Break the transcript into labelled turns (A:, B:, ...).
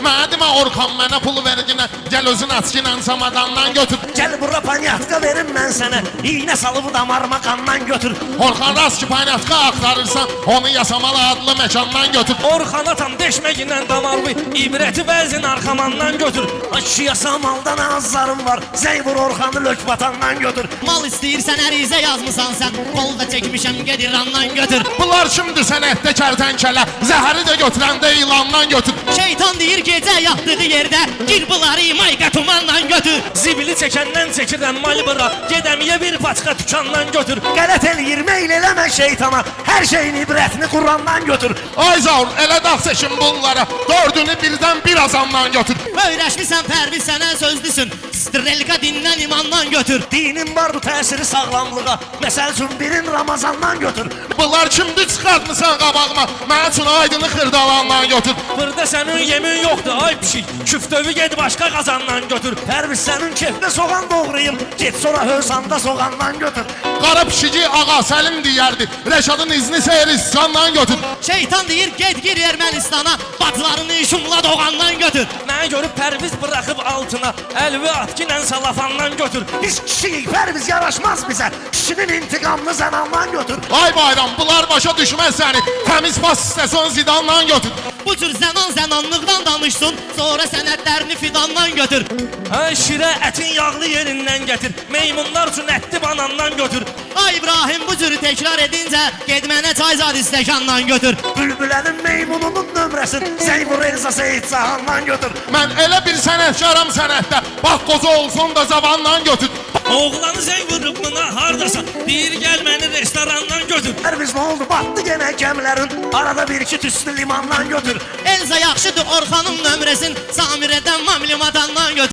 A: Mənə demə Orxan mənə pulu verginə, gəl özün açkinən samadandan götür.
B: Gel bura panyatka verim ben sana, iğne salıp damarıma kandan götür.
A: Orxan rast ki panyatka aktarırsan, onu Yasamalı adlı məkandan götür.
C: Orxan atam deşməgindən damarlı, ibrəti vəzin arxamandan götür.
B: Şu yasamaldan azlarım var, Zeybur Orxan'ı lökbatandan götür.
D: Mal istəyirsən ərizə yazmısan sən, qolda çəkmişəm gedir randan götür.
A: Bunlar şimdi sənətdə kərtənkələ, zəhəri də götürəndə ilandan götür.
D: Şeytan deyir gecə yatdığı yerdə, gir bunları mayqa tumandan götür.
C: Zibili çəkəndən çəkirəm malbıra, gedəmiyə bir paçka tükandan götür.
B: Qələt eləyir meyl eləmə şeytana, her şeyin ibrətini Kur'an'dan götür.
A: Ay Zaur, elə dağ seçin bunlara, dördünü birdən bir azamdan götür.
D: Öyrəşmisən Pərviz sənə sözdüsün, Strelka dindən imandan götür.
B: Dinin vardı təsiri sağlamlığa, məsəl üçün birin Ramazandan götür.
A: Bunlar kimdi çıxartmısan qabağıma, mən üçün aydını xırdalandan götür.
C: Burada sənin yemin yoxdur ay pişik, küftövü ged başqa qazandan götür.
B: Pərviz sənin kefdə soğan doğrayım, get sonra hösanda soğandan götür.
A: Qara pişici ağa Səlim deyərdi, Rəşadın izni seyriskandan götür.
D: Şeytan deyir get gir Ermənistana, batlarını şumla doğandan götür.
C: Mənə görüb pərviz bıraxıb altına, əlvi atkinən salafandan götür.
B: Biz kişiyik, Pərviz yaraşmaz bize, kişinin intikamını zənandan götür.
A: Ay bayram, bunlar başa düşməz səni, təmiz pas istəsən zidandan götür.
D: Bu cür zənanlıqdan danışsın, sonra sənədlərini fidandan götür.
C: Ay şirə ətin yağlı yerindən gətir, meymunlar üçün ətli banandan götür.
D: Ay İbrahim bu cürü təkrar edincə, ged mənə çay zad istəkandan götür.
B: Bülbülənin meymununun nömrəsin, Zeybur Elza Seyid Cahandan götür.
A: Mən elə bir sənətkaram sənətdə, bax qoza olsun da zavandan götür.
C: Oğlanı zəng vurub buna hardasan, deyir gəl məni restorandan götür.
B: Pərviz ne oldu, battı gene gəmilərin, arada bir iki tüslü limandan götür.
D: Elza yaxşıdır Orxanın nömrəsin, Samirədən mamlimadan